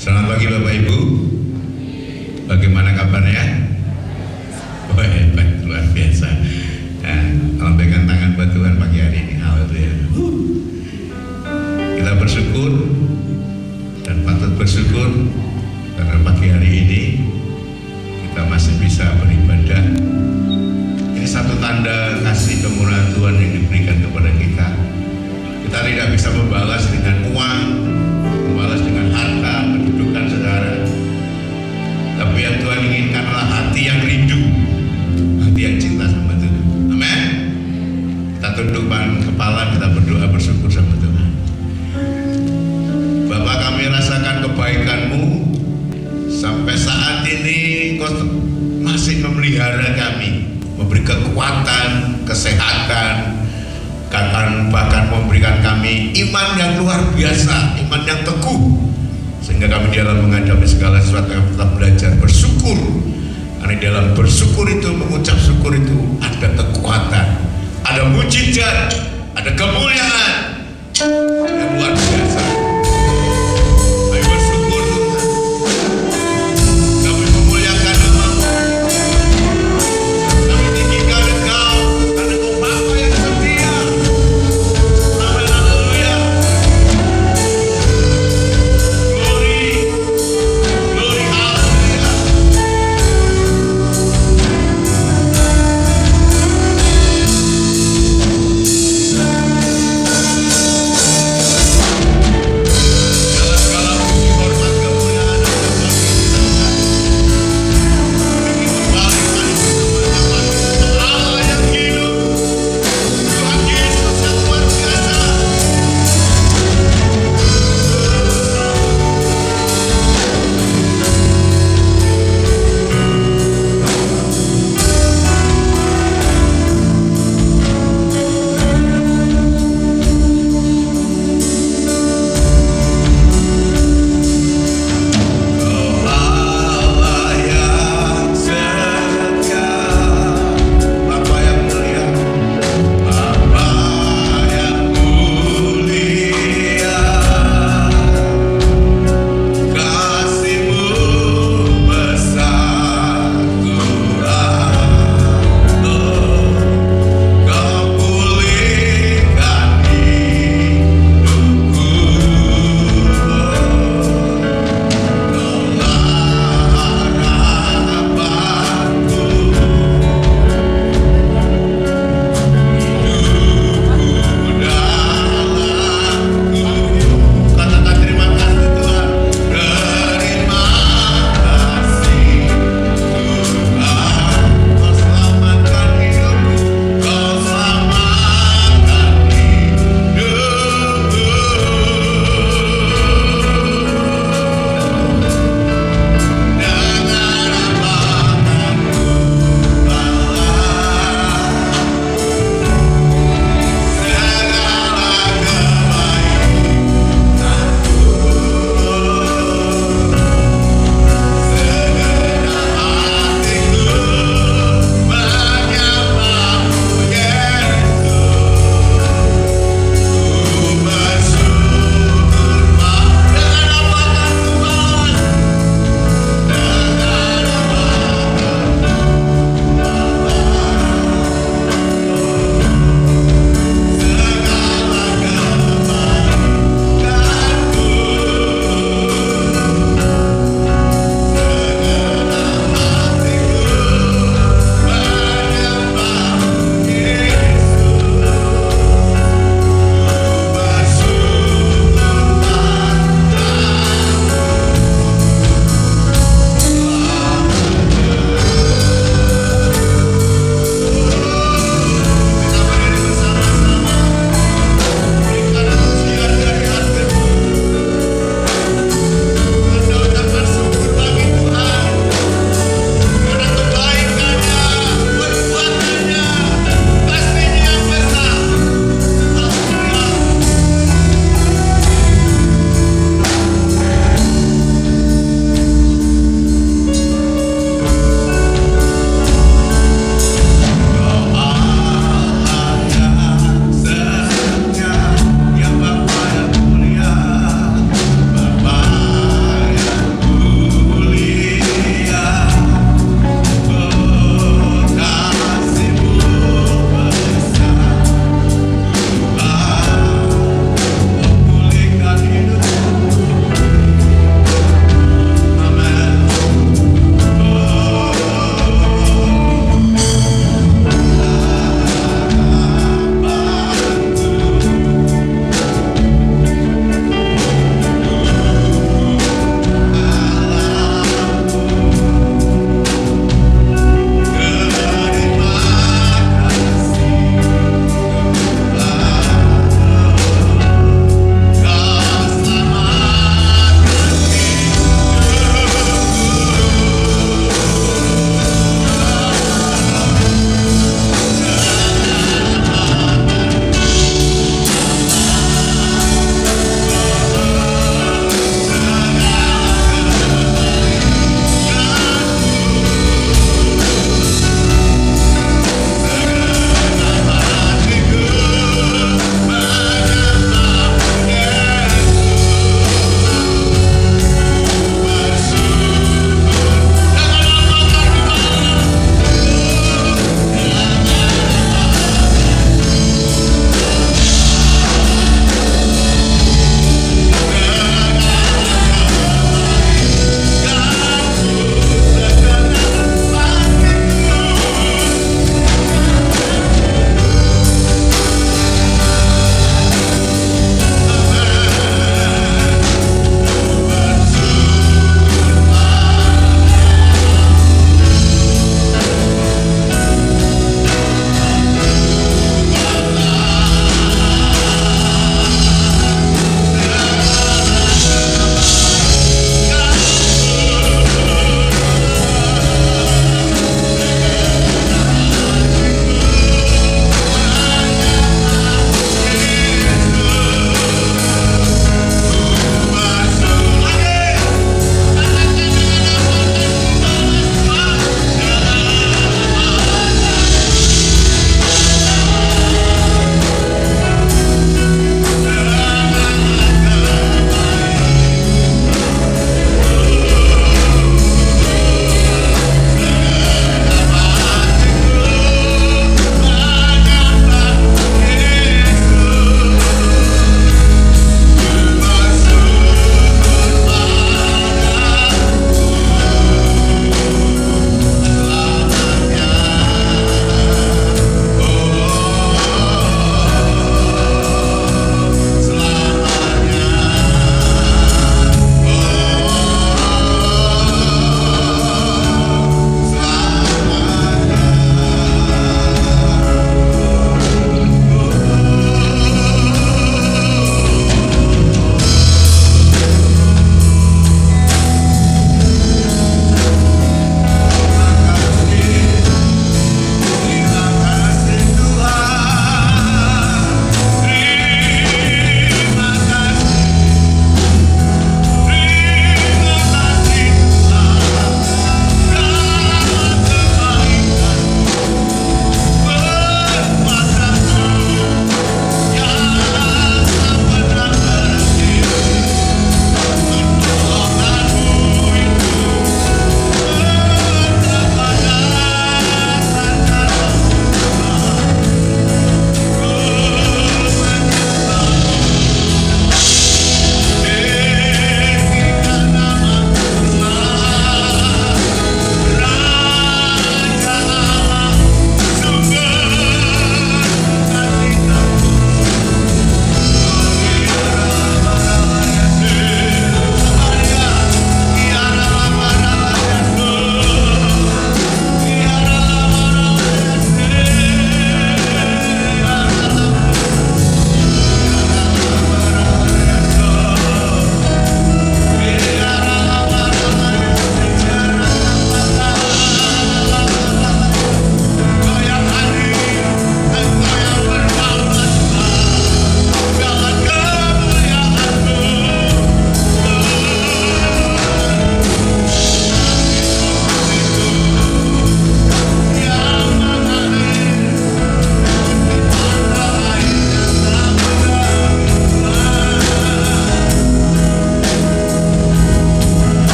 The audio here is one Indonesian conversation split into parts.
Selamat pagi Bapak Ibu. Bagaimana kabarnya? Baik, luar biasa. Nah, lambaikan tangan buat Tuhan pagi hari ini. Haleluya. Kita bersyukur dan patut bersyukur karena pagi hari ini kita masih bisa beribadah. Ini satu tanda kasih kemurahan Tuhan yang diberikan kepada kita. Kita tidak bisa membalas dengan uang, membalas dengan harta, kedudukan, saudara. Tapi yang Tuhan inginkan adalah hati yang rindu, hati yang cinta sama Tuhan. Amin. Kita tundukkan kepala, kita berdoa bersyukur sama Tuhan. Bapak, kami rasakan kebaikan-Mu. Sampai saat ini Kau masih memelihara kami, memberi kekuatan, kesehatan, bahkan memberikan kami iman yang luar biasa, iman yang teguh, sehingga kami dalam menghadapi segala sesuatu yang tetap belajar bersyukur. Karena dalam bersyukur itu, mengucap syukur itu ada kekuatan, ada mujizat, ada kemuliaan yang luar biasa. Ayo bersyukur Tuhan. Kami memuliakan nama-Mu. Kami tinggikan Engkau karena Engkau Bapa yang setia. Amin, haleluya. Glory, glory, haleluya.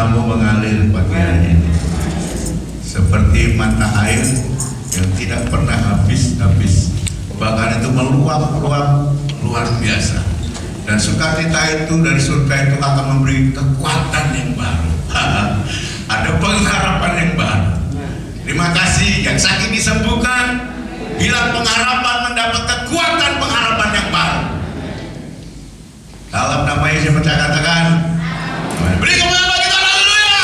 berkatamu mengalir pagi hari ini seperti mata air yang tidak pernah habis-habis, bahkan itu meluap-luap luar biasa. Dan sukacita itu dari surga itu akan memberi kekuatan yang baru. Ada pengharapan yang baru. Terima kasih, yang sakit disembuhkan, bilang pengharapan mendapat kekuatan pengharapan yang baru. Dalam nama Yesus saya katakan, beri kemuliaan bagi Tuhan, haleluya.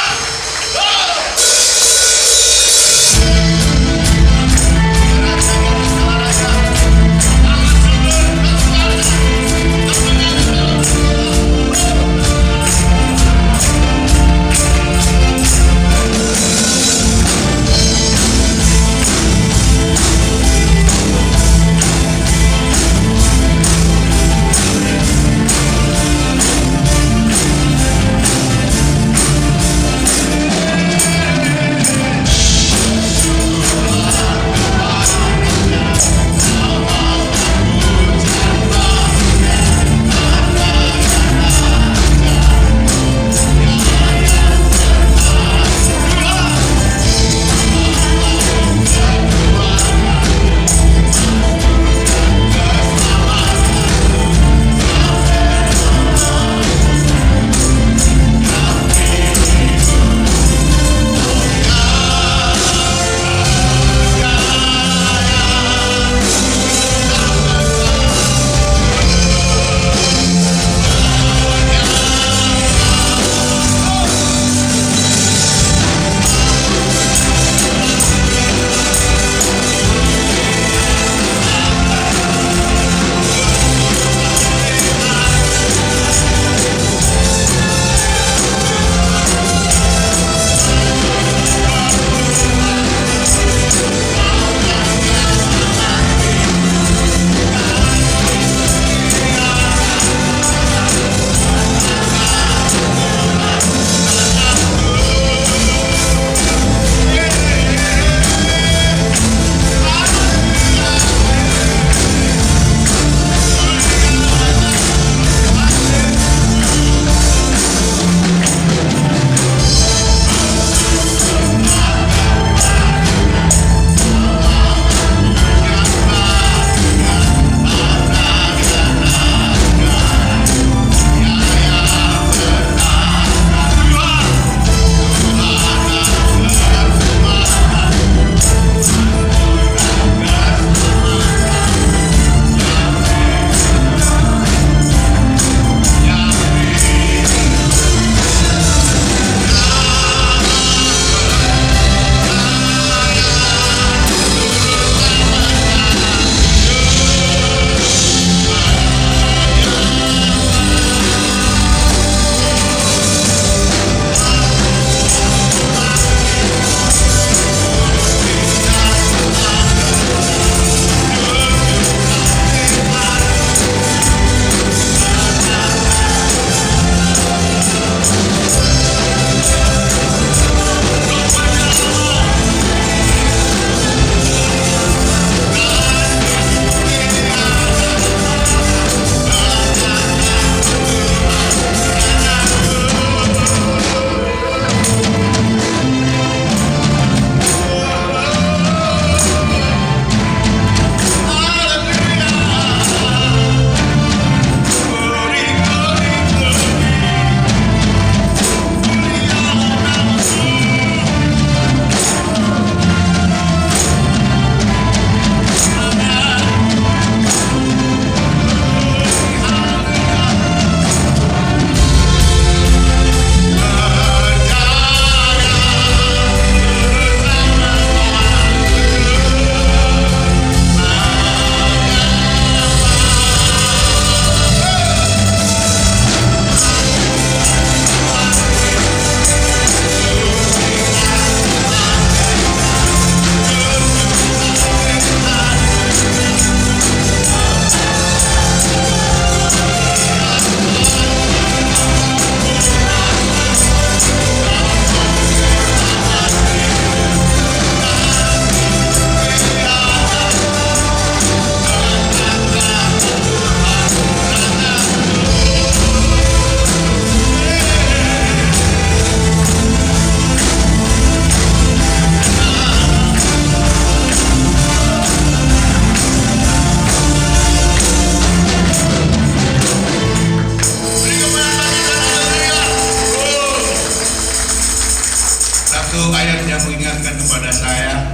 Satu ayat yang mengingatkan kepada saya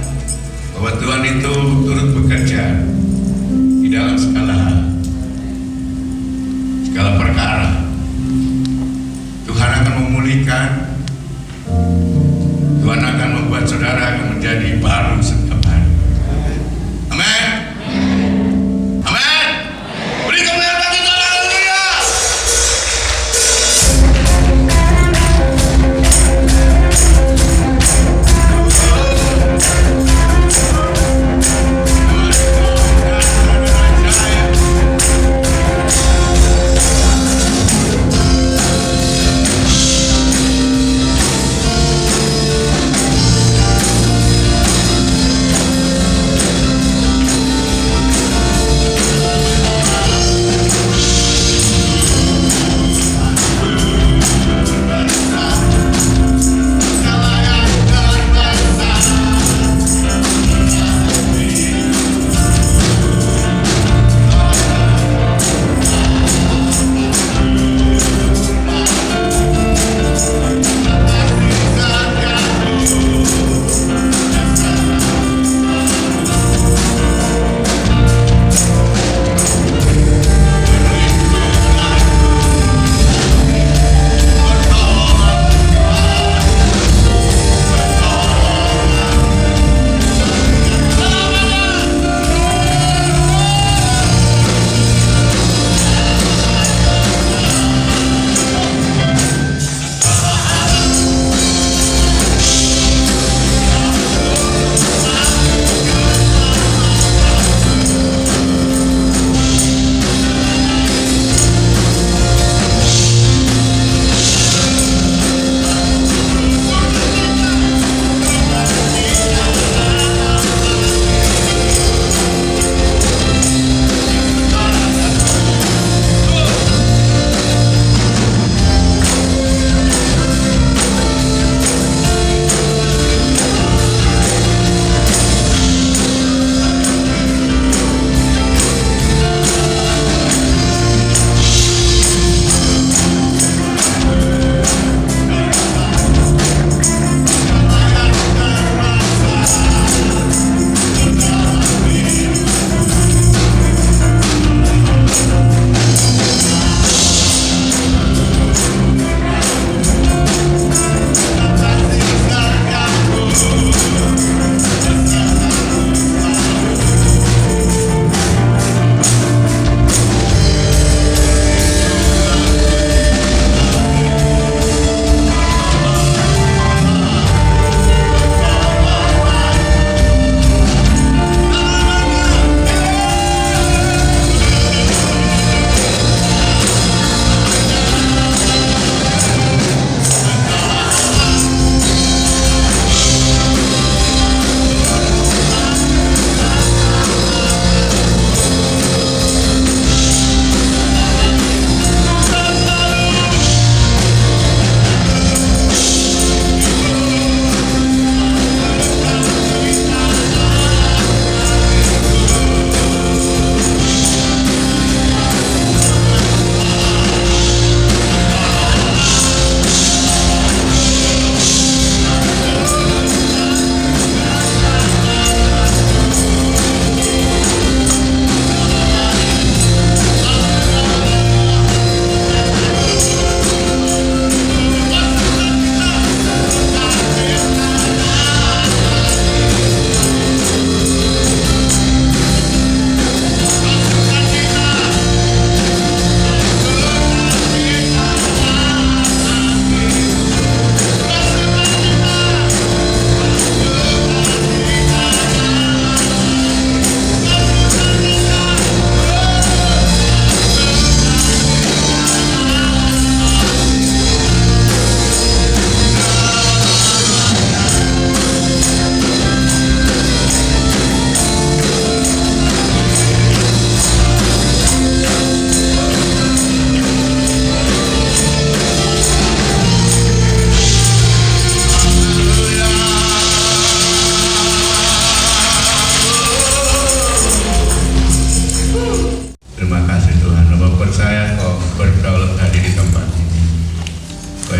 bahwa Tuhan itu turut bekerja di dalam segala perkara. Tuhan akan memulihkan, Tuhan akan membuat saudara akan menjadi baru setiap hari. Amin. Amin. Beri kemuliaan bagi Tuhan. Haleluya.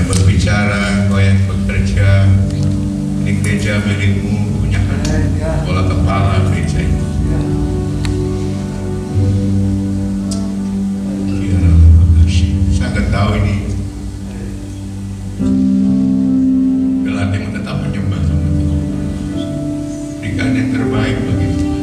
berbicara, Engkau yang bekerja, Ini gereja milikmu, punya bola kepala gereja ini. Saya nggak tahu ini. Berlatih tetap menyembah sama Tuhan. Berikan yang terbaik bagi Tuhan.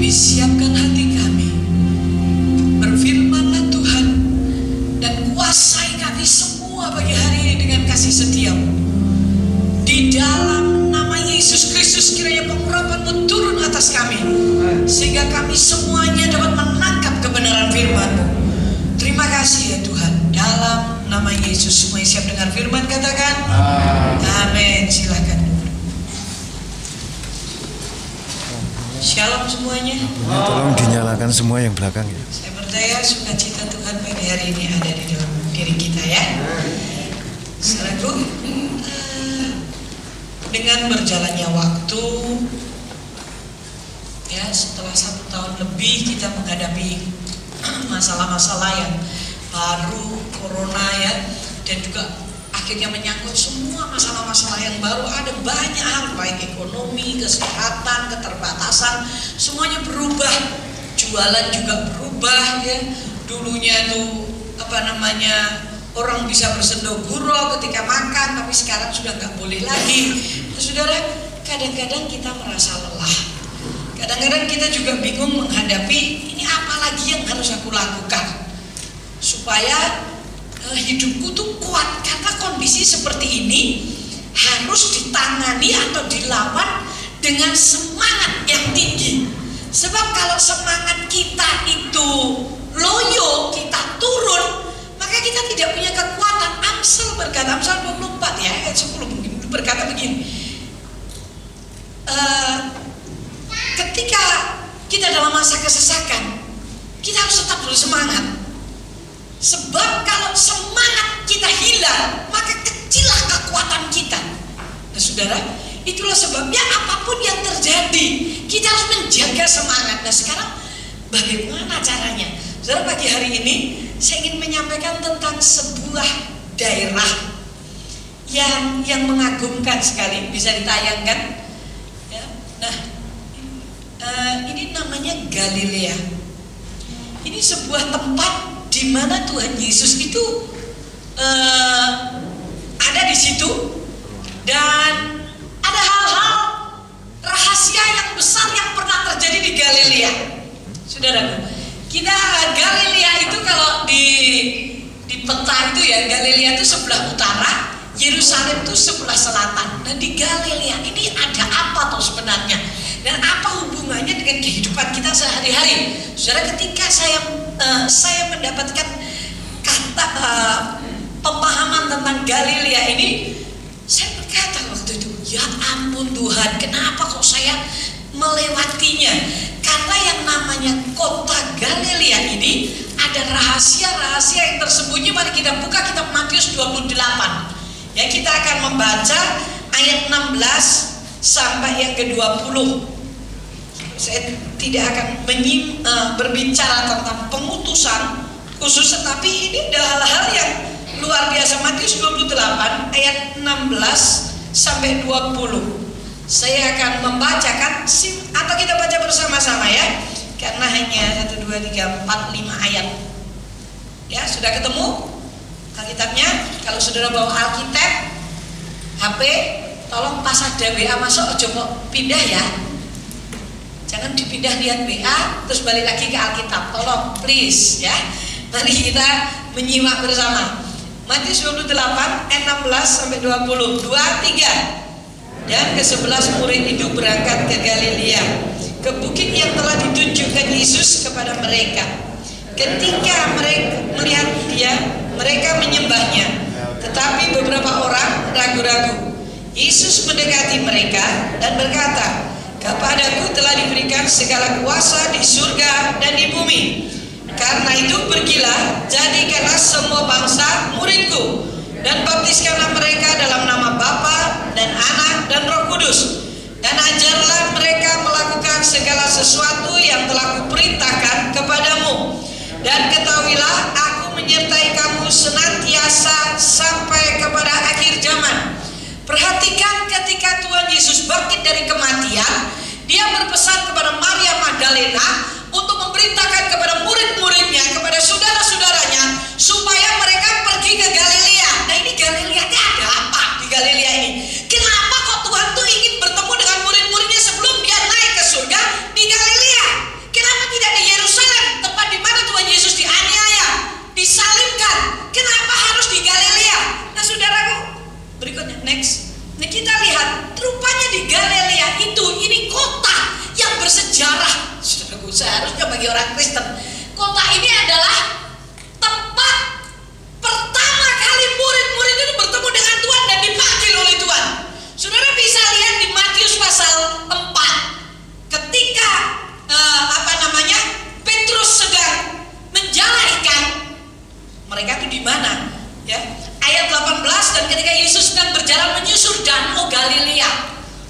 Siapkan hati kami atas kami, sehingga kami semuanya dapat menangkap kebenaran firman-Mu. Terima kasih ya Tuhan. Dalam nama Yesus, semua yang siap dengar firman katakan amin. Silakan. Shalom semuanya. Tolong dinyalakan semua yang belakang ya. Saya percaya sukacita Tuhan pagi hari ini ada di dalam diri kita ya. Saudaraku, dengan berjalannya waktu, ya setelah 1 tahun lebih kita menghadapi masalah-masalah yang baru, corona ya, dan juga akhirnya menyangkut semua masalah-masalah yang baru. Ada banyak hal, baik ekonomi, kesehatan, keterbatasan, semuanya berubah. Jualan juga berubah ya. Dulunya tuh orang bisa bersendoguro ketika makan, tapi sekarang sudah nggak boleh lagi. Nah, saudara, kadang-kadang kita merasa lelah. Kadang-kadang kita juga bingung menghadapi ini apa lagi yang harus aku lakukan supaya hidupku tuh kuat, karena kondisi seperti ini harus ditangani atau dilawan dengan semangat yang tinggi. Sebab kalau semangat kita itu loyo, kita turun, maka kita tidak punya kekuatan. Amsal berkata, Amsal 24 ya, ayat 10 berkata begini, ketika kita dalam masa kesesakan, kita harus tetap bersemangat. Sebab kalau semangat kita hilang, maka kecillah kekuatan kita. Nah saudara, itulah sebabnya apapun yang terjadi, kita harus menjaga semangat. Nah sekarang bagaimana caranya? Saudara, pagi hari ini saya ingin menyampaikan tentang sebuah daerah yang mengagumkan sekali, bisa ditayangkan ya. Nah ini namanya Galilea. Ini sebuah tempat di mana Tuhan Yesus itu ada di situ, dan ada hal-hal rahasia yang besar yang pernah terjadi di Galilea. Saudaraku, kita Galilea itu kalau di peta itu ya, Galilea itu sebelah utara, Yerusalem itu sebelah selatan. Dan di Galilea ini ada apa tuh sebenarnya? Dan apa hubungannya dengan kehidupan kita sehari-hari? Saudara, ketika saya mendapatkan kata pemahaman tentang Galilea ini, saya berkata waktu itu, ya ampun Tuhan, kenapa kok saya melewatinya? Karena yang namanya kota Galilea ini ada rahasia-rahasia yang tersembunyi. Mari kita buka kitab Matius 28. Ya, kita akan membaca ayat 16 sampai yang ke-20. Saya tidak akan berbicara tentang pengutusan khusus, tetapi ini adalah hal-hal yang luar biasa. Matius 28 ayat 16 sampai 20. Saya akan membacakan atau kita baca bersama-sama ya, karena hanya 1, 2, 3, 4, 5 ayat. Ya, sudah ketemu Alkitabnya? Kalau saudara bawa Alkitab, HP, tolong pas ada WA masuk, coba pindah ya. Jangan dipindah lihat WA terus balik lagi ke Alkitab. Tolong please ya. Mari kita menyimak bersama. Matius 28 ayat 16 sampai 20. 2, 3. Dan ke-11 murid itu berangkat ke Galilea, ke bukit yang telah ditunjukkan Yesus kepada mereka. Ketika mereka melihat dia, mereka menyembahnya. Tetapi beberapa orang ragu-ragu. Yesus mendekati mereka dan berkata, kepadaku telah diberikan segala kuasa di surga dan di bumi. Karena itu pergilah, jadikanlah semua bangsa muridku, dan baptiskanlah mereka dalam nama Bapa dan Anak dan Roh Kudus, dan ajarlah mereka melakukan segala sesuatu yang telah kuperintahkan kepadamu. Dan ketahuilah, aku menyertai kamu senantiasa sampai kepada akhir zaman. Perhatikan, ketika Tuhan Yesus bangkit dari kematian, dia berpesan kepada Maria Magdalena untuk memerintahkan kepada murid-muridnya, kepada saudara-saudaranya, supaya mereka pergi ke Galilea. Nah, ini Galilea ini ada apa di Galilea ini? Kenapa kok Tuhan tuh ingin bertemu dengan murid-muridnya sebelum dia naik ke surga di Galilea? Kenapa tidak di Yerusalem, tempat di mana Tuhan Yesus dianiaya, disalibkan? Kenapa harus di Galilea? Nah, saudaraku, berikutnya next. Nah, kita lihat rupanya di Galilea itu, ini kota yang bersih seharusnya bagi orang Kristen, kota ini adalah tempat pertama kali murid-murid itu bertemu dengan Tuhan dan dipanggil oleh Tuhan. Saudara bisa lihat di Matius pasal 4 ketika Petrus sedang menjala ikan. Mereka itu di mana? Ya, ayat 18, dan ketika Yesus sedang berjalan menyusur danau Galilea.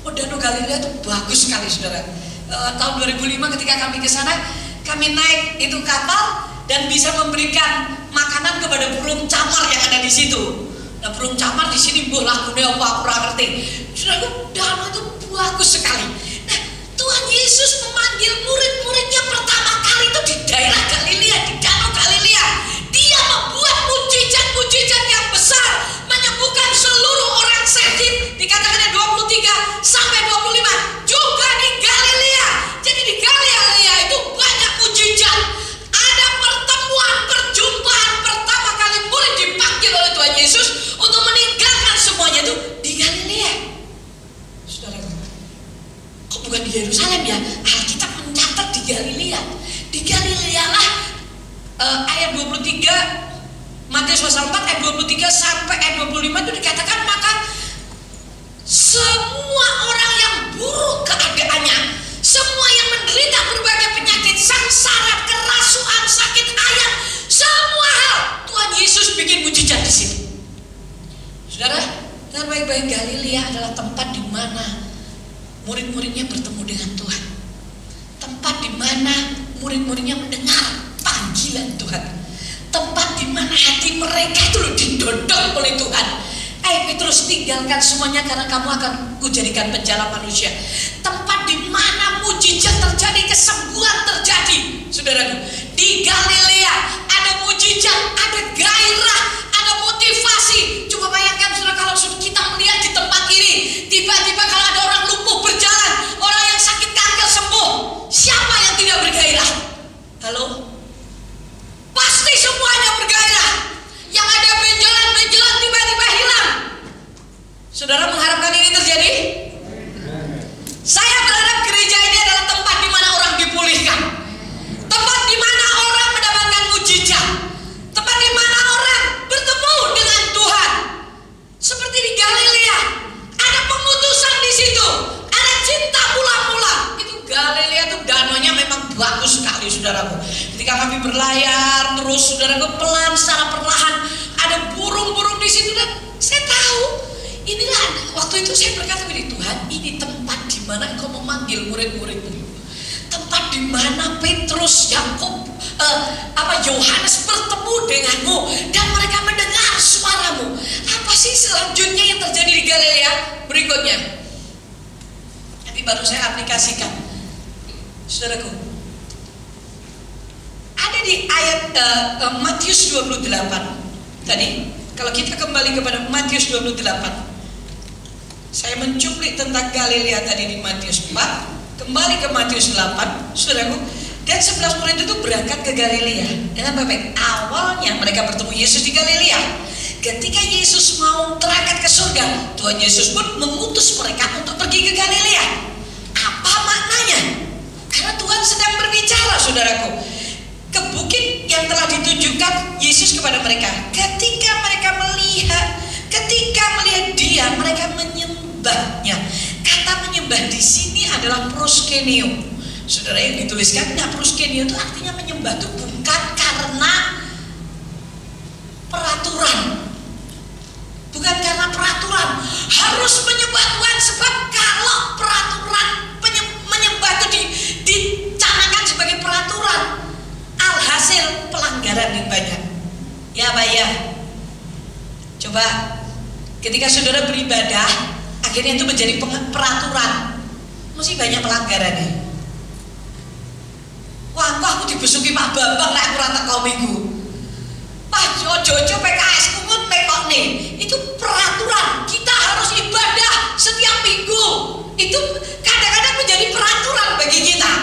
Oh, danau Galilea itu bagus sekali, saudara. Tahun 2005 ketika kami ke sana, kami naik itu kapal dan bisa memberikan makanan kepada burung camar yang ada di situ. Nah, burung camar di sini buah lagunya apa aku kurang ngerti. Saudara, danau itu bagus sekali. Nah, Tuhan Yesus memanggil murid-muridnya pertama kali itu di daerah Galilea, di danau Galilea. Dia membuat mujizat-mujizat yang besar, menyembuhkan seluruh orang sakit. Dikatakan 23 sampai 25 juga di Galilea. Jadi di Galilea itu banyak mujizat. Ada pertemuan, perjumpaan pertama kali murid dipanggil oleh Tuhan Yesus untuk meninggalkan semuanya itu di Galilea. Saudara, kok bukan di Yerusalem ya? Alkitab mencatat di Galilea. Di Galilea lah ayat 23 Matius pasal 4 ayat 23 sampai ayat 25 itu dikatakan, maka semua orang yang buruk keadaannya, semua yang menderita berbagai penyakit, sengsara, kerasuan, sakit ayat, semua hal Tuhan Yesus bikin mujizat di sini. Saudara, dengar baik-baik, Galilea adalah tempat di mana murid-muridnya bertemu dengan Tuhan. Tempat di mana murid-muridnya mendengar panggilan Tuhan. Tempat di mana hati mereka itu didodong oleh Tuhan. Petrus, tinggalkan semuanya karena kamu akan kujadikan penjala manusia. Tempat di mana mujizat terjadi, kesembuhan terjadi. Saudaraku, di Galilea ada mujizat, ada gairah, ada motivasi. Coba bayangkan saudara, kalau kita melihat di tempat ini, tiba-tiba kalau ada orang lumpuh berjalan, orang yang sakit kanker sembuh, siapa yang tidak bergairah? Halo? Pasti semuanya bergairah. Yang ada benjolan-benjolan tiba-tiba hilang. Saudara mengharapkan ini terjadi? Saya berharap gereja ini adalah tempat di mana orang dipulihkan. Tempat di mana orang mendapatkan mujizat. Tempat di mana orang bertemu dengan Tuhan. Seperti di Galilea, ada pengutusan di situ. Ada cinta mula-mula. Itu Galilea itu danaunya memang bagus sekali, saudaraku. Ketika kami berlayar terus, saudaraku, pelan secara perlahan, ada burung-burung di situ dan saya tahu inilah, waktu itu saya berkata begini, Tuhan, ini tempat di mana Engkau memanggil murid-murid-Mu. Tempat di mana Petrus, Yakub, Yohanes bertemu denganmu dan mereka mendengar suaramu. Apa sih selanjutnya yang terjadi di Galilea? Berikutnya, nanti baru saya aplikasikan, saudaraku. Ada di ayat Matius 28 tadi. Kalau kita kembali kepada Matius 28, saya mencuplik tentang Galilea tadi di Matius 4. Kembali ke Matius 8, saudaraku. Dan 11 murid itu berangkat ke Galilea. Dan baik-baik, awalnya mereka bertemu Yesus di Galilea. Ketika Yesus mau terangkat ke surga, Tuhan Yesus pun mengutus mereka untuk pergi ke Galilea. Apa maknanya? Karena Tuhan sedang berbicara, saudaraku, ke bukit yang telah ditunjukkan Yesus kepada mereka. Ketika mereka melihat Dia, mereka menyembahnya. Kata menyembah di sini adalah proskenio. Saudara, yang dituliskan, nah, proskenio itu artinya menyembah itu bukan karena peraturan. Bukan karena peraturan harus menyembah Tuhan, sebab kalau peraturan menyembah itu dicanangkan sebagai peraturan, alhasil pelanggaran yang banyak. Ya Pak ya. Coba ketika saudara beribadah, akhirnya itu menjadi peraturan, mesti banyak pelanggarannya. Wah, kok aku dibesuki Pak Bambang nek aku ora teko minggu. Pak Jojo PKS kumut pekok nih. Itu peraturan. Kita harus ibadah setiap minggu. Itu kadang-kadang menjadi peraturan bagi kita.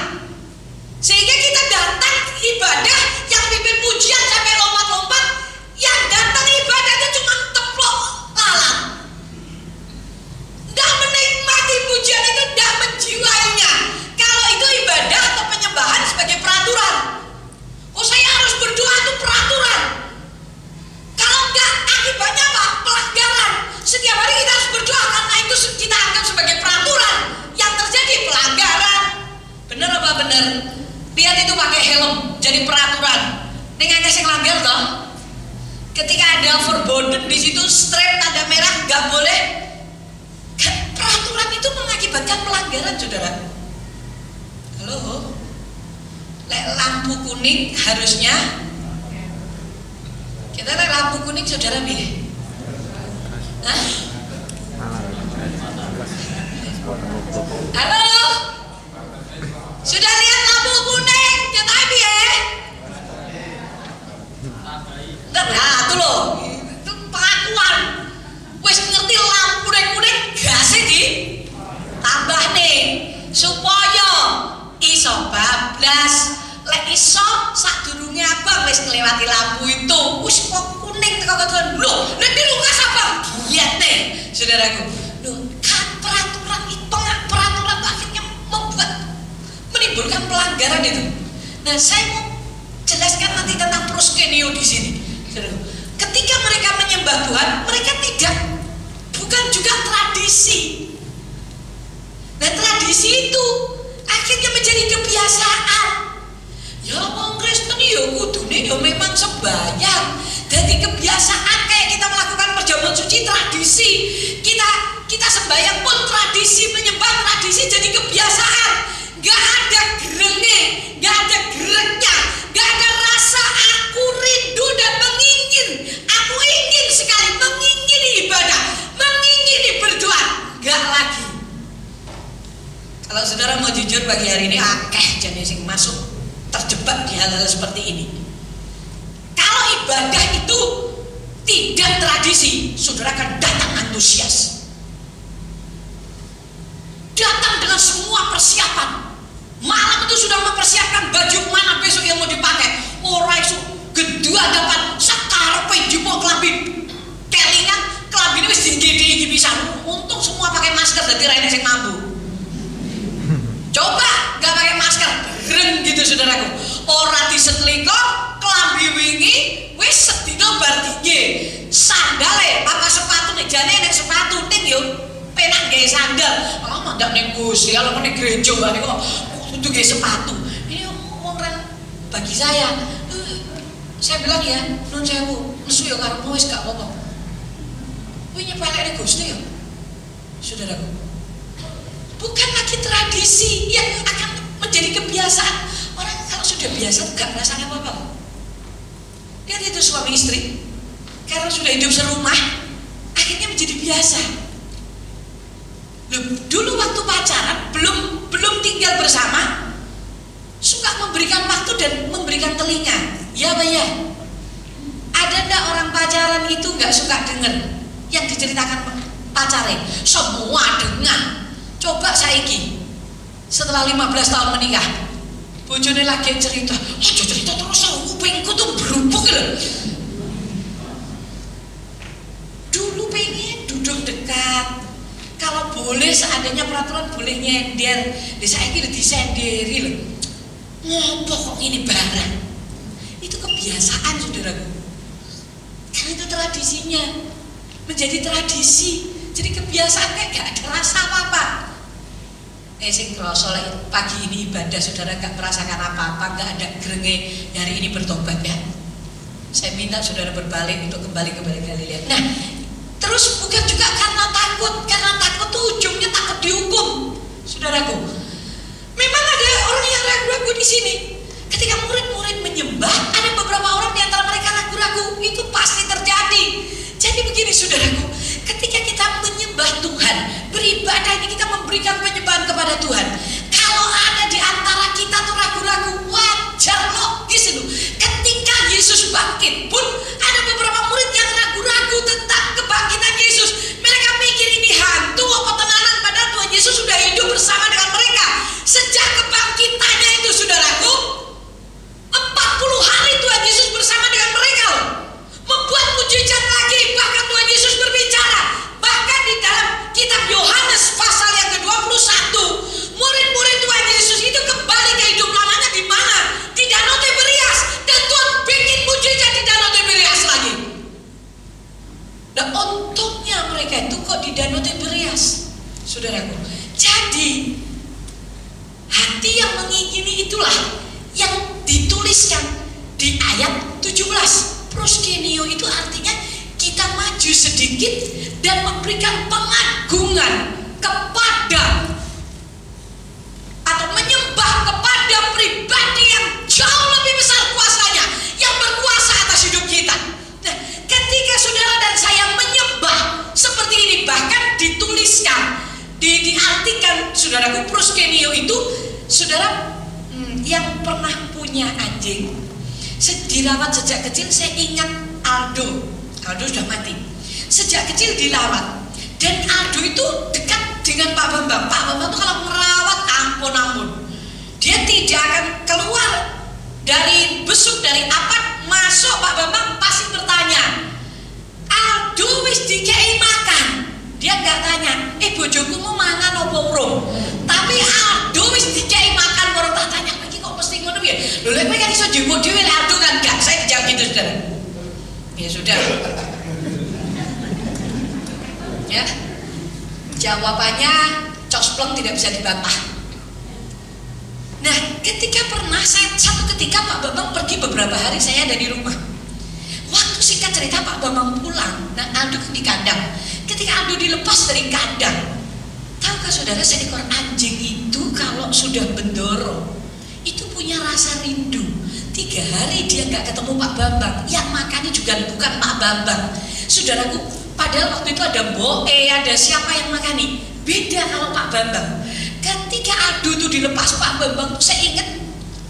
Sehingga kita datang ibadah yang pimpin pujian sampai lompat-lompat, yang datang ibadah itu cuma teplok lalat. Nggak menikmati pujian itu, nggak menjiwainya. Kalau itu ibadah atau penyembahan sebagai apa bener? Lihat itu pakai helm, jadi peraturan. Dengan kasih langgar toh. Ketika ada verboden di situ, strip tanda merah nggak boleh. Peraturan itu mengakibatkan pelanggaran, saudara. Halo, lek lampu kuning harusnya kita lek lampu kuning, saudara pilih. Hah? Halo, sudah lihat lampu kuning? Kita pilih. Nah, itu loh, itu pengakuan. Wes ngerti lampu kuning gasnya di tambah nih supaya iso bablas. Lek iso sadurunge abang wis nglewati lampu itu, wis kok kuning teko ketuan. Loh, nek dilukas abang. Giat nih, saudaraku. Loh, kan peraturan itu akhirnya menimbulkan pelanggaran itu. Nah, saya mau jelaskan nanti tentang proskenio di sini. Ketika mereka menyembah Tuhan, mereka bukan juga tradisi. Nah, tradisi itu akhirnya menjadi kebiasaan. Ya wong Kristen ya kudune ya memang sembahyang. Jadi kebiasaan kayak kita melakukan perjamuan suci tradisi. Kita sembahyang pun tradisi, menyembah tradisi jadi kebiasaan. Gak ada gerengnya, gak ada gereknya, gak ada rasa aku rindu dan mengingin. Aku ingin sekali mengingini ibadah, mengingini berdoa. Gak lagi. Kalau saudara mau jujur pagi hari ini, akeh jenis yang masuk terjebak di hal-hal seperti ini. Kalau ibadah itu tidak tradisi, saudara akan datang antusias, datang dengan semua persiapan. Malam itu sudah mempersiapkan baju mana besok yang mau dipakai. Orang itu gedua dapat sakarepe jipo kelambi kelingan, kelambi ini wis digede bisa. Untung semua pakai masker jadi rene sing mampu. Coba gak pakai masker, gereng gitu saudaraku. Ora disetliko, kelambi wingi wis sedina bar tinggi. Sandale apa sepatu nek jane nek sepatu ning yo penak gawe sandal. Oh mandak ning Gusti, kalau ning gereja wae kok kudu gawe sepatu. Ini wong bagi saya bilang ya, nun sewu, nesu ya karepmu wis gak apa-apa. Kuwi nyepelekne Gusti ya. Saudaraku, bukan lagi tradisi yang akan menjadi kebiasaan. Orang kalau sudah biasa gak merasa apa-apa. Lihat itu suami istri, karena sudah hidup serumah, akhirnya menjadi biasa. Dulu waktu pacaran, belum tinggal bersama, suka memberikan waktu dan memberikan telinga. Ya Pak ya. Ada ndak orang pacaran itu nggak suka dengar yang diceritakan pacarnya? Semua dengar. Coba saiki setelah 15 tahun menikah, bojone lagi cerita, cerita terus kupingku tuh berubuk loh. Dulu pengen duduk dekat, kalau boleh seandainya peraturan boleh nyender, saiki udah disenderi loh. Ngopo kok ini barang? Itu kebiasaan saudaraku. Karena itu tradisinya menjadi tradisi, jadi kebiasaan kayak gak ada rasa apa-apa. Sing kroso pagi ini ibadah saudara gak merasakan apa-apa, gak ada gerenge hari ini bertobat ya. Saya minta saudara berbalik untuk kembali Galilea. Nah, terus bukan juga karena takut tuh ujungnya takut dihukum, saudaraku. Memang ada orang yang ragu-ragu di sini. Ketika murid-murid menyembah, ada beberapa orang di antara mereka ragu-ragu. Itu pasti terjadi. Jadi begini saudaraku, ketika kita menyembah Tuhan, beribadah ini kita memberikan penyembahan kepada Tuhan. Kalau ada di antara kita tuh ragu-ragu, wajar logis itu. Ketika Yesus bangkit pun ada beberapa murid yang ragu-ragu tentang kebangkitan Yesus. Mereka mikir ini hantu apa tenanan, padahal Tuhan Yesus sudah hidup bersama dengan mereka. itulah yang dituliskan di ayat 17. Proskenio itu artinya kita maju sedikit dan memberikan pengagungan kepada atau menyembah kepada pribadi yang jauh lebih besar kuasanya, yang berkuasa atas hidup kita. Nah, ketika saudara dan saya menyembah seperti ini, bahkan dituliskan, diartikan, saudaraku, proskenio itu, saudara yang pernah punya anjing, dirawat sejak kecil. Saya ingat Aldo sudah mati. Sejak kecil dirawat, dan Aldo itu dekat dengan Pak Bambang. Pak Bambang itu kalau merawat ampun, dia tidak akan keluar dari besuk, dari apa, masuk Pak Bambang pasti bertanya, Aldo wis dikei makan. Dia nggak tanya, bojoku mau mangan apa urung, tapi Aldo wis dikei makan. Baru tak tanya lagi, kok mesti ngono ya? Lho lek kan iso jemput dhewe lek Aldo kan enggak. Saya dijawab gitu, saudara. Ya sudah. Ya. Jawabannya cosplong, tidak bisa dibantah. Nah, satu ketika Pak Bambang pergi beberapa hari, saya ada di rumah. Waktu singkat cerita Pak Bambang pulang, nah Aldo di kandang. Ketika Aldo dilepas dari kandang, tahukah saudara, seekor anjing itu kalau sudah bendoro itu punya rasa rindu. 3 hari dia nggak ketemu Pak Bambang, yang makannya juga bukan Pak Bambang, saudaraku. Padahal waktu itu ada Boe, ada siapa yang makani. Beda kalau Pak Bambang. Ketika Aldo itu dilepas, Pak Bambang, saya ingat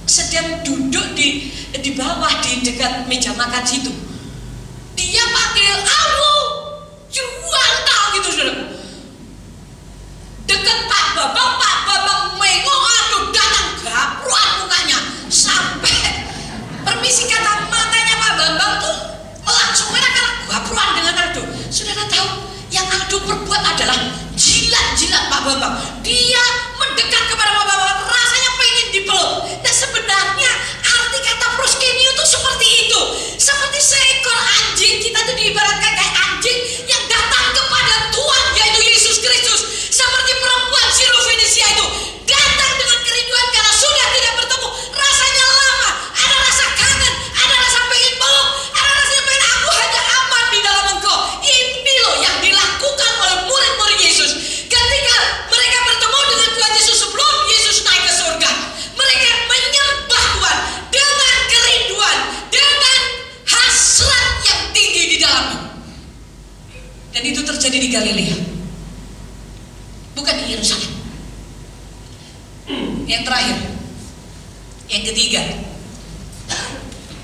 sedang duduk di bawah di dekat meja makan situ. Dia panggil Aldo, jual tau gitu, saudara. Dekat Pak Bambang mengok, Aldo datang gapruan mukanya, sampai permisi kata matanya Pak Bambang tuh langsung merah karena gapruan dengan Aldo. Saudara tahu yang Aldo perbuat adalah jilat-jilat Pak Bambang. Dia mendekat kepada Pak Bambang, rasanya pengen dipeluk. Nah, sebenarnya arti kata proskenio itu seperti itu. Seperti seekor anjing, kita tuh diibaratkan kayak anjing yang datang kepada Tuhan, yaitu Yesus Kristus. Seperti perempuan Sirofenisia itu datang dengan kerinduan karena sudah tidak bertemu. Rasanya lama, ada rasa kangen, ada rasa pengen peluk, ada rasa pengen, aku hanya aman di dalam Engkau. Ini loh yang dilakukan oleh murid-murid Yesus ketika mereka bertemu dengan Tuhan Yesus sebelum Yesus naik ke surga. Mereka menyembah Tuhan dengan kerinduan, dengan hasrat yang tinggi di dalamnya. Dan itu terjadi di Galilea, bukan di Yerusalem. Yang terakhir, yang ketiga,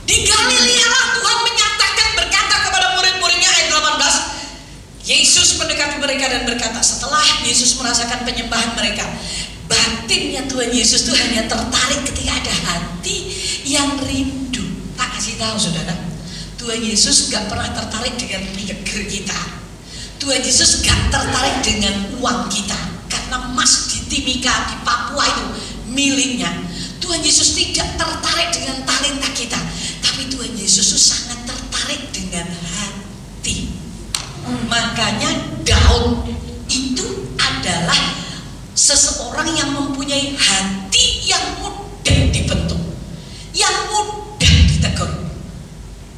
di Galilea lah Tuhan menyatakan, berkata kepada murid-muridnya, ayat 18, Yesus mendekati mereka dan berkata, setelah Yesus merasakan penyembahan mereka, batinnya Tuhan Yesus itu hanya tertarik ketika ada hati yang rindu. Tak kasih tahu, saudara, Tuhan Yesus gak pernah tertarik dengan negeri kita. Tuhan Yesus gak tertarik dengan uang kita, karena emas di Timika, di Papua itu miliknya. Tuhan Yesus tidak tertarik dengan talenta kita, tapi Tuhan Yesus itu sangat tertarik dengan hati. Makanya Daud itu adalah seseorang yang mempunyai hati yang mudah dibentuk, yang mudah ditegur.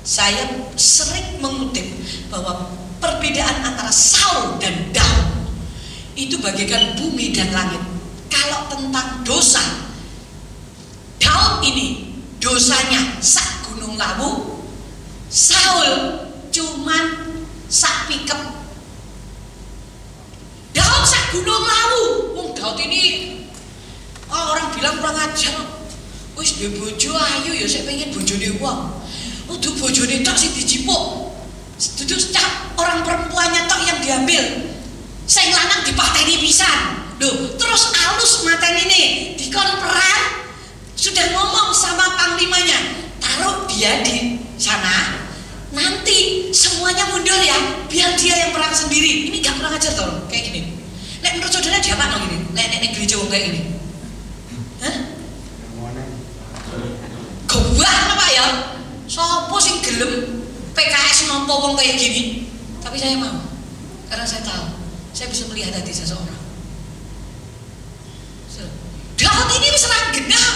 Saya sering mengutip bahwa perbedaan antara Saul dan Daud itu bagaikan bumi dan langit. Kalau tentang dosa, Daud ini dosanya sak gunung lawu, Saul cuman sak pikep. Daud sak gunung lawu. Daud ini orang bilang kurang ajar. Wis duwe bojo ayu ya, saya pengen bojone wong. Udah bojone tok sing dijipuk. Dudu orang perempuannya tok yang diambil. Sing lanang dipateni pisan. Loh, terus alus mateni ini dikon perang. Sudah ngomong sama panglimanya, taruh dia di sana. Nanti semuanya mundur ya, biar dia yang perang sendiri. Ini gak kurang ajar tau, kayak gini. Nek menurut saudara dia apa gini? Nek gereja wong kayak gini. Hah? Gawah apa ya? Sopo sing gelem PKS nampa wong kayak gini? Tapi saya mau, karena saya tahu saya bisa melihat hati seseorang. Daud ini wis ra genah.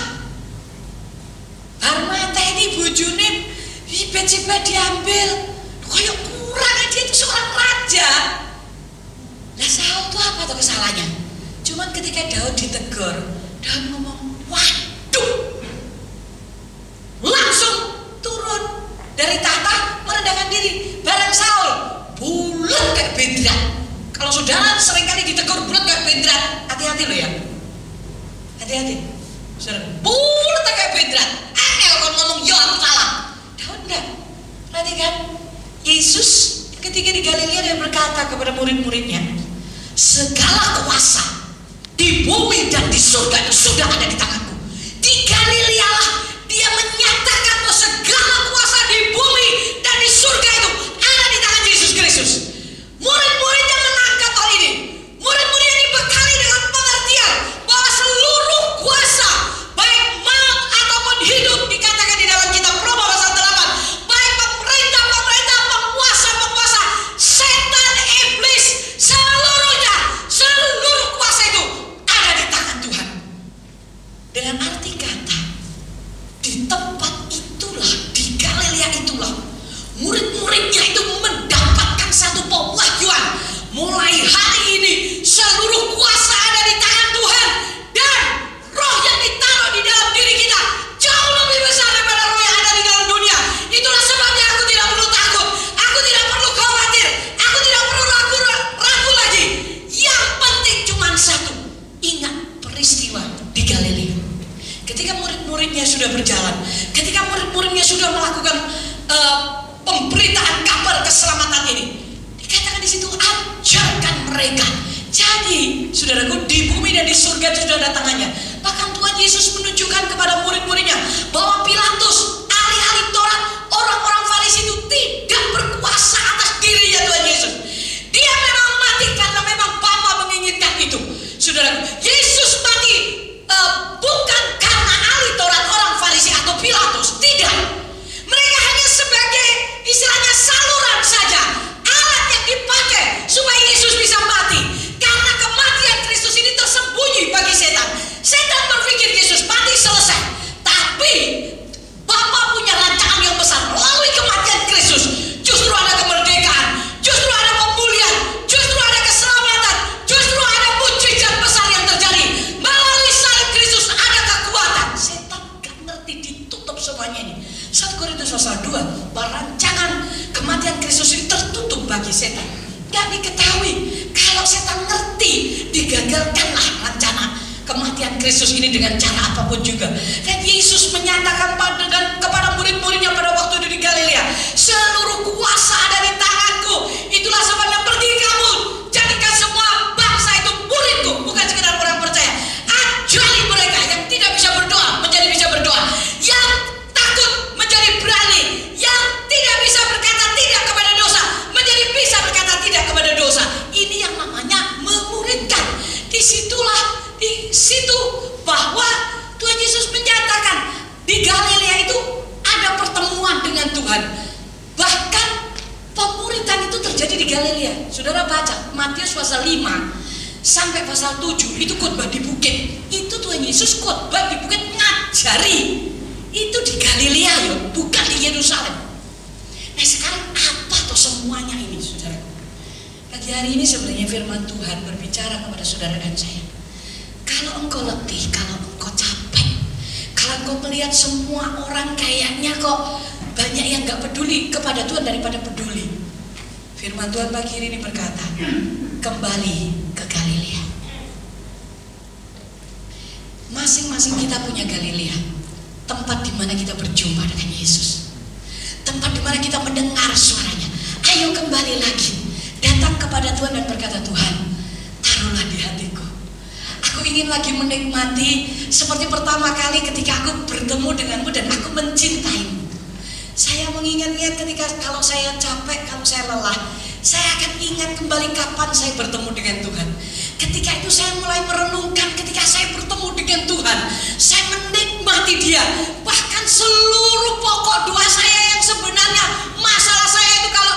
Betseba diambil. Kayak kurang, dia itu seorang raja. Nah Saul itu apa tuh kesalahannya? Cuman ketika Daud ditegur, Daud ngomong, waduh, langsung turun dari tahta merendahkan diri. Barang Saul bulat kayak bendera. Kalau saudara seringkali ditegur bulat kayak bendera, hati-hati loh ya, hati-hati. Saudara bulat kayak bendera, angel kalau ngomong ya aku salah. Daud enggak. Perhatikan, Yesus ketika di Galilea dia berkata kepada murid-muridnya, segala kuasa di bumi dan di surga itu sudah ada di tanganku. Di Galilea lah dia menyatakan bahwa segala kuasa di bumi dan di surga itu ada di tangan Yesus Kristus. Murid-muridnya menangkap hal ini. Murid-murid yang dibekali dengan pengertian bahwa seluruh kuasa, baik maut ataupun hidup, dikatakan di dalam kitab Roma pasal 8, baik pemerintah-pemerintah, penguasa-penguasa, setan, iblis, seluruhnya, seluruh kuasa itu ada di tangan Tuhan. Dengan arti kata, di tempat itulah, di Galilea itulah, murid-muridnya itu mendapatkan satu pewahyuan. Mulai hari ini seluruh kuasa ada di tangan Tuhan, dan roh yang ditaruh di dalam diri kita jauh lebih besar daripada roh yang ada di dalam dunia. Itulah sebabnya aku tidak perlu takut, aku tidak perlu khawatir, aku tidak perlu ragu lagi. Yang penting cuma satu, ingat peristiwa di Galilea. Ketika murid-muridnya sudah berjalan, ketika murid-muridnya sudah melakukan pemberitaan kabar keselamatan ini, dikatakan di situ ajarkan mereka. Jadi, saudaraku, di bumi dan di surga itu sudah ada tangannya. Bahkan Tuhan Yesus menunjukkan kepada murid-muridnya bahwa Pilatus, ahli-ahli Taurat, orang-orang Farisi itu tidak berkuasa atas dirinya Tuhan Yesus. Dia memang mati karena memang Bapa menginginkan itu. Saudaraku, Yesus mati bukan karena ahli Taurat, orang Farisi atau Pilatus, tidak. Mereka hanya sebagai istilahnya saluran saja, alat yang dipakai supaya Yesus bisa mati. Karena kematian Kristus ini tersembunyi bagi setan. Setan berpikir Yesus mati selesai, tapi Bapa punya rancangan yang besar. Melalui kematian Kristus justru ada kemerdekaan, justru ada pemulihan, justru ada keselamatan, justru ada mujizat besar yang terjadi. Melalui salib Kristus ada kekuatan. Setan gak ngerti, ditutup semuanya ini. 1 Korintus pasal 2, rancangan kematian Kristus ini tertutup bagi setan. Gak diketahui. Kalau setan ngerti, digagalkanlah rencana kematian Kristus ini dengan cara apapun juga. Dan Yesus menyatakan kepada murid-muridnya pada waktu itu di Galilea, seluruh kuasa ada di tanganku. Itulah sebabnya pergi kamu, jadikan semua bangsa itu muridku. Bukan sekedar orang percaya, ajari mereka yang tidak bisa berdoa menjadi bisa berdoa, yang takut menjadi berani, yang tidak bisa berkata tidak kepada dosa menjadi bisa berkata tidak kepada dosa. Ini yang namanya memuridkan. Di situ bahwa Tuhan Yesus menyatakan di Galilea itu ada pertemuan dengan Tuhan. Bahkan pemuridan itu terjadi di Galilea. Saudara baca Matius pasal 5 sampai pasal 7, itu khotbah di bukit. Itu Tuhan Yesus khotbah di bukit ngajari. Itu di Galilea ya, bukan di Yerusalem. Nah sekarang apa tuh semuanya ini, saudaraku? Pagi hari ini sebenarnya firman Tuhan berbicara kepada saudara dan saya. Kalau engkau letih, kalau engkau capek, kalau engkau melihat semua orang kayaknya kok banyak yang gak peduli kepada Tuhan daripada peduli, firman Tuhan pagi ini berkata, kembali ke Galilea. Masing-masing kita punya Galilea, tempat di mana kita berjumpa dengan Yesus, tempat di mana kita mendengar suaranya. Ayo kembali lagi, datang kepada Tuhan dan berkata, Tuhan, taruhlah di hatiku. Aku ingin lagi menikmati seperti pertama kali ketika aku bertemu denganmu dan aku mencintaimu. Saya mengingat-ingat ketika kalau saya capek, kalau saya lelah, saya akan ingat kembali kapan saya bertemu dengan Tuhan. Ketika itu saya mulai merenungkan ketika saya bertemu dengan Tuhan, saya menikmati Dia. Bahkan seluruh pokok doa saya yang sebenarnya masalah saya itu kalau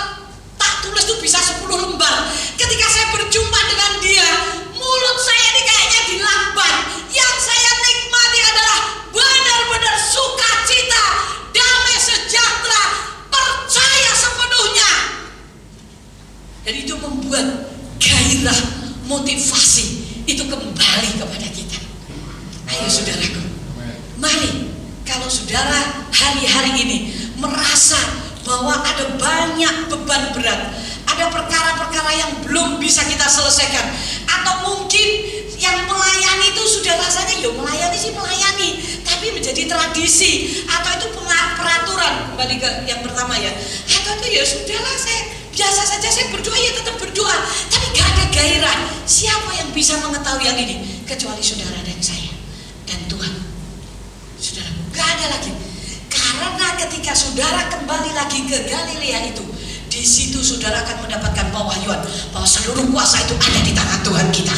tak tulis itu bisa 10 lembar. Ketika saya berjumpa dengan Dia, mulut saya ini kayaknya dilambat. Yang saya nikmati adalah benar-benar sukacita, damai sejahtera, kalau saudara hari-hari ini merasa bahwa ada banyak beban berat, ada perkara-perkara yang belum bisa kita selesaikan, atau mungkin yang melayani itu sudah rasanya ya melayani sih melayani, tapi menjadi tradisi, atau itu peraturan, kembali ke yang pertama ya, atau itu ya sudahlah saya biasa saja, saya berdoa ya tetap berdoa, tapi gak ada gairah. Siapa yang bisa mengetahui yang ini kecuali saudara dan saya dan Tuhan. Saudara, gak ada lagi. Karena ketika saudara kembali lagi ke Galilea itu, di situ saudara akan mendapatkan pewahyuan bahwa seluruh kuasa itu ada di tangan Tuhan kita.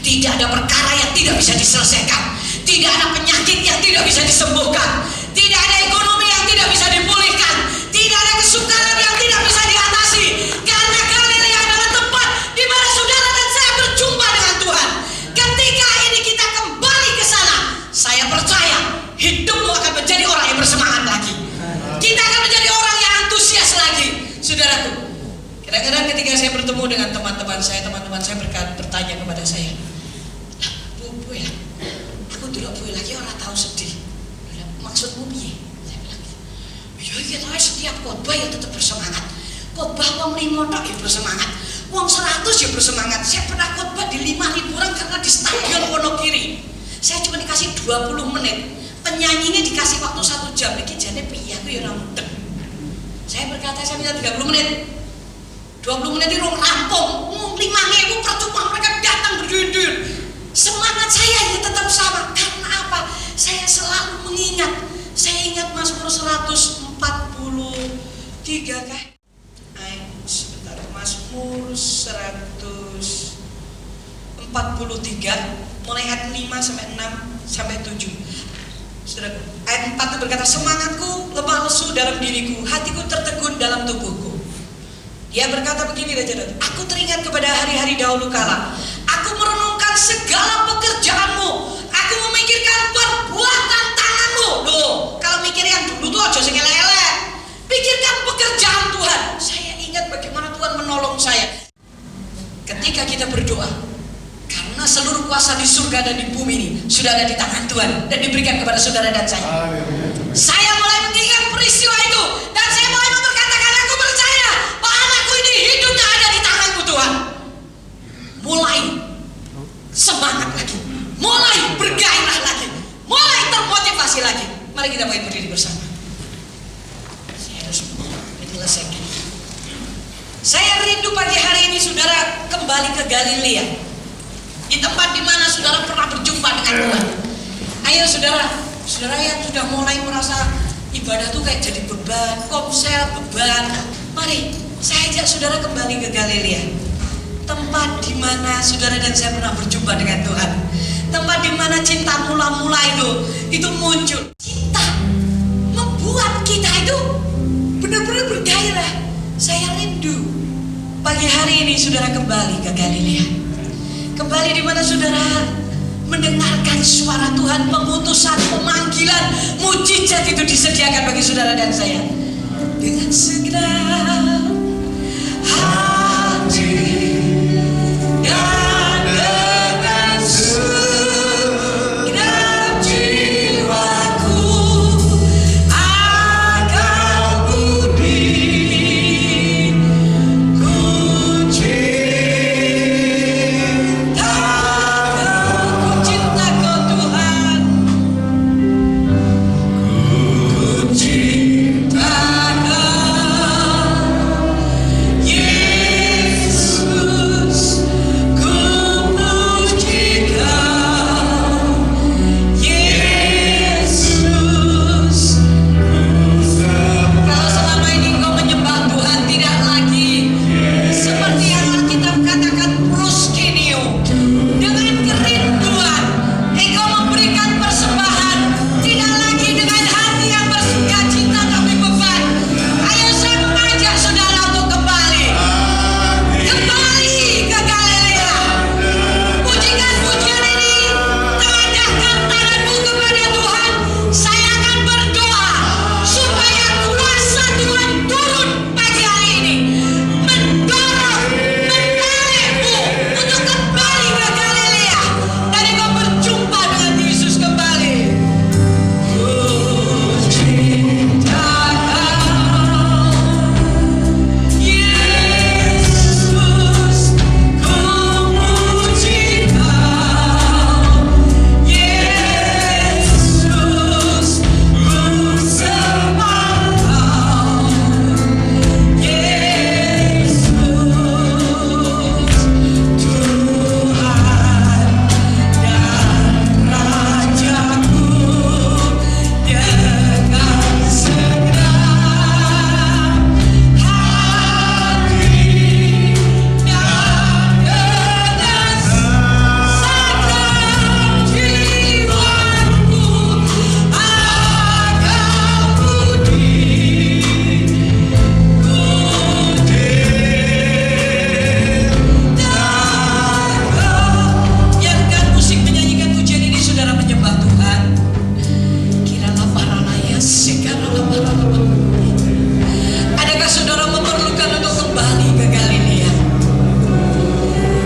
Tidak ada perkara yang tidak bisa diselesaikan, tidak ada penyakit yang tidak bisa disembuhkan, tidak ada ekonomi yang tidak bisa dipulihkan, tidak ada kesukaran yang tidak bisa diatasi. Karena Galilea adalah tempat di mana saudara dan saya berjumpa dengan Tuhan. Ketika ini kita kembali ke sana, saya percaya hidupmu akan menjadi orang yang bersemangat lagi. Kita akan menjadi orang yang antusias lagi. Saudaraku, kadang-kadang ketika saya bertemu dengan teman-teman saya bertanya kepada saya, Bu ya, aku dulu Bu lagi orang tahu sedih. Maksudmu piye? Saya bilang, iya kita setiap khotbah ya tetap bersemangat. Khotbah wong 5 tok ya bersemangat. Wong 100 ya bersemangat. Saya pernah khotbah di 5.000 orang karena di Stadion Wonogiri. Saya cuma dikasih 20 menit. Penyanyinya dikasih waktu 1 jam. Iki jane piye aku ya ora mudeng. Saya berkata saya minta 30 menit. 20 menit itu rampung. 5.000 percuma mereka datang berduyun-duyun. Semangat saya ya tetap sama. Karena apa? Saya selalu mengingat. Saya ingat Mazmur 143 kah? Sebentar, Mazmur 143 mulai ayat 5 sampai 6 sampai 7. Saudara, ayat 4 itu berkata, semangatku lemah lesu dalam diriku, hatiku tertegun dalam tubuhku. Dia berkata begini, aku teringat kepada hari-hari dahulu kala. Aku merenungkan segala pekerjaanmu. Aku memikirkan perbuatan tanganmu. Loh, kalau mikir yang dulu tuh aja sing elek-elek. Pikirkan pekerjaan Tuhan. Saya ingat bagaimana Tuhan menolong saya. Ketika kita berdoa, karena seluruh kuasa di surga dan di bumi ini sudah ada di tangan Tuhan dan diberikan kepada saudara dan saya. Saya mulai mengingat peristiwa itu dan saya mulai memperkatakan, aku percaya bahwa anakku ini hidupnya ada di tanganmu Tuhan. Mulai semangat lagi, mulai bergairah lagi, mulai termotivasi lagi. Mari kita berdiri bersama. Saya harus menyelesaikan. Saya rindu pagi hari ini saudara kembali ke Galilea, di tempat di mana saudara pernah berjumpa dengan Tuhan. Ayo saudara yang sudah mulai merasa ibadah tuh kayak jadi beban, komsel beban. Mari saya ajak saudara kembali ke Galilea, tempat di mana saudara dan saya pernah berjumpa dengan Tuhan. Tempat di mana cinta mula-mula itu muncul. Cinta membuat kita itu benar-benar bergairah. Saya rindu pagi hari ini saudara kembali ke Galilea. Kembali di mana saudara mendengarkan suara Tuhan, pengutusan, pemanggilan, mujizat itu disediakan bagi saudara dan saya. Dengan segenap hati dan dengan segenap jiwaku akan budi ku cinta kau Tuhan, ku cinta kau Adakah saudara memerlukan untuk kembali ke Galilea?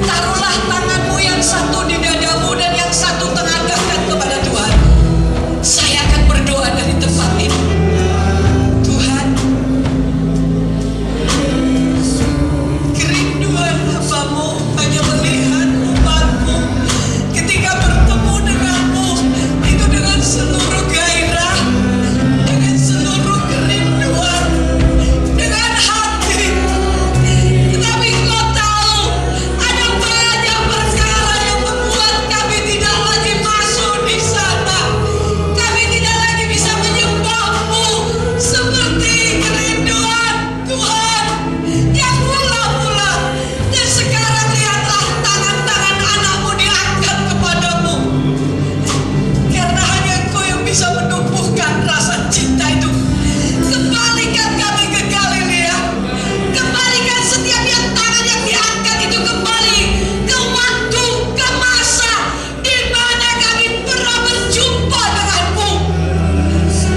Taruhlah tanganmu yang satu di dadamu dan yang satu tengadahkan kepada Tuhan. Saya akan berdoa dari tempat ini. Tuhan, kerinduan hambamu hanya melihat umatmu ketika bertemu denganmu itu dengan seluruh gairah, dengan seluruh kerinduan, dengan hati. Tetapi Engkau tahu ada banyak perkara yang membuat kami tidak lagi masuk di sana. Kami tidak lagi bisa menyembahmu seperti kerinduan Tuhan yang mula-mula. Dan sekarang lihatlah tangan-tangan anakmu diangkat kepadamu. Karena hanya Engkau yang bisa menumbuhkan rasa cinta itu. Kembalikan kami ke Galilea. Kembalikan setiap yang tangan yang diangkat itu kembali ke waktu, ke masa di mana kami pernah berjumpa denganmu.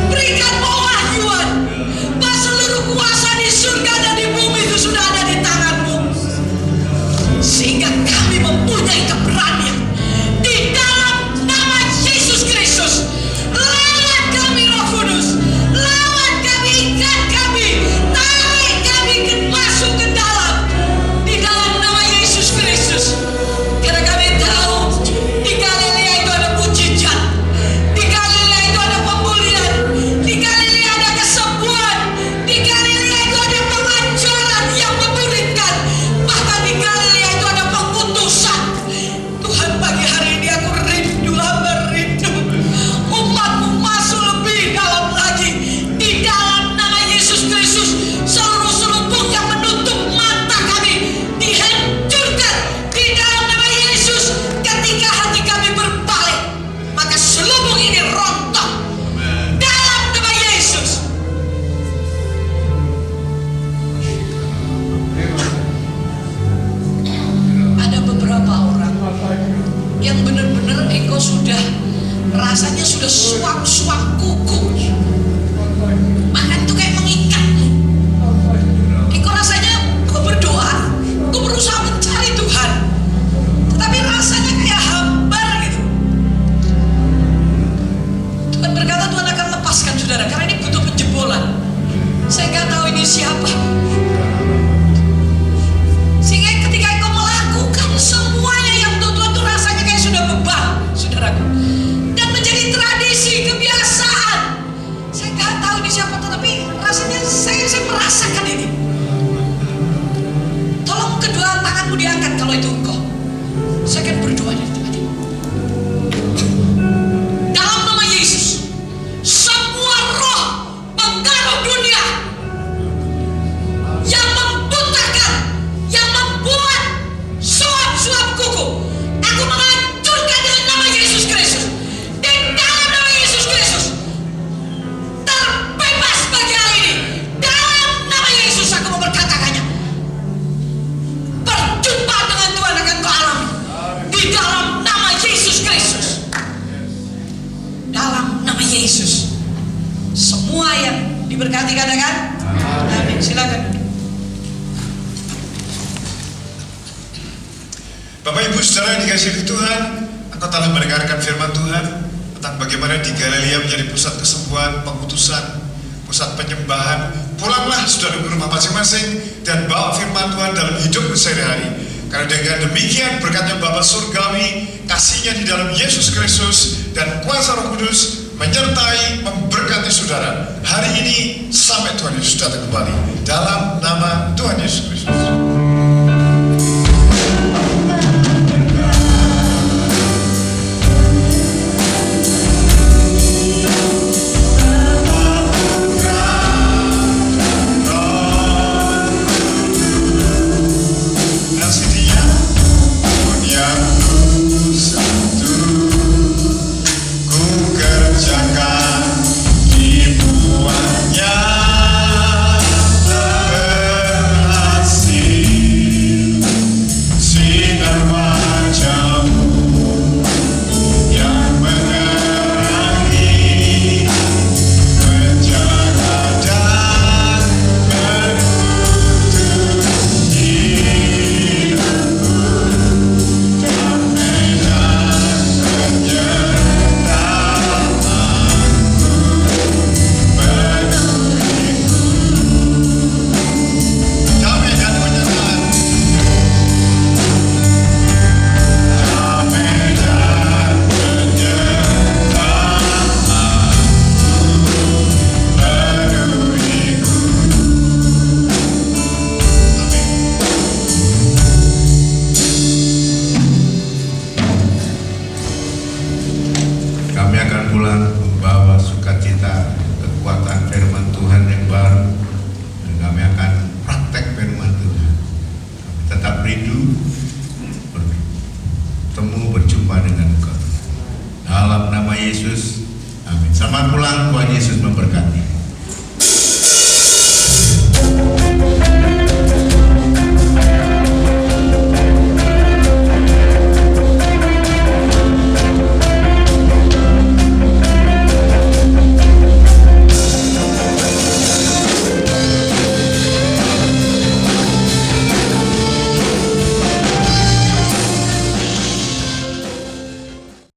Berikan pewahyuan bahwa seluruh kuasa di surga dan di bumi itu sudah ada di tanganmu. Sehingga kami mempunyai keberanian di dalam nama Yesus Kristus. Lawat kami Roh Kudus, lawat kami, ikat kami, tarik kami masuk ke dalam, di dalam nama Yesus Kristus. Karena kami tahu di Galilea itu ada mujizat, di Galilea itu ada pemulihan, di Galilea ada kesembuhan, di Galilea itu ada pengajaran yang memuridkan, bahkan di Galilea itu ada pengutusan. Tuhan, pagi hari ini aku rindu, hamba rindu umatmu masuk lebih dalam lagi di dalam nama Yesus Kristus. Seluruh selubung yang menutup mata kami dihancurkan di dalam nama Yesus. Ketika hati kami berbalik, maka selubung ini rontok dalam nama Yesus. Ada beberapa orang yang benar-benar engkau sudah rasanya sudah suam-suam kuku, makan tuh kayak mengikat. Engkau rasanya kau berdoa, kau berusaha mencari Tuhan, tetapi rasanya kayak hambar gitu. Tuhan berkata Tuhan akan lepaskan saudara, karena ini butuh penjebolan. Saya nggak tahu ini siapa. Sehingga ketika engkau melakukan semuanya yang Tuhan tuh rasanya kayak sudah beban, saudaraku, dan menjadi tradisi, kebiasaan. Saya nggak tahu ini siapa, tetapi rasanya saya merasakan ini. Tolong kedua tanganmu diangkat kalau itu engkau. Saya akan berdoa dari tempat ini. Dalam nama Yesus, semua roh pengaruh dunia yang membutakan, yang membuat suap-suap kuku, aku menghancurkan dengan nama Yesus Kristus. Di dalam nama Yesus Kristus, terbebas pagi hari ini. Dalam nama Yesus aku memberkatakannya. Berjumpa dengan Tuhan akan kau alami di dalam nama Yesus Kristus. Dalam nama Yesus, semua yang diberkati katakan amin. Silakan. Bapak Ibu Saudara yang dikasihi Tuhan, engkau telah mendengarkan firman Tuhan tentang bagaimana di Galilea menjadi pusat kesembuhan, pengutusan, pusat penyembahan. Pulanglah saudara ke rumah masing-masing dan bawa firman Tuhan dalam hidup sehari-hari. Karena dengan demikian berkatnya Bapa Surgawi, kasihnya di dalam Yesus Kristus dan kuasa Roh Kudus menyertai, memberkati saudara hari ini sampai Tuhan Yesus datang kembali. Dalam nama Tuhan Yesus Kristus. See Tuhan Yesus memberkati.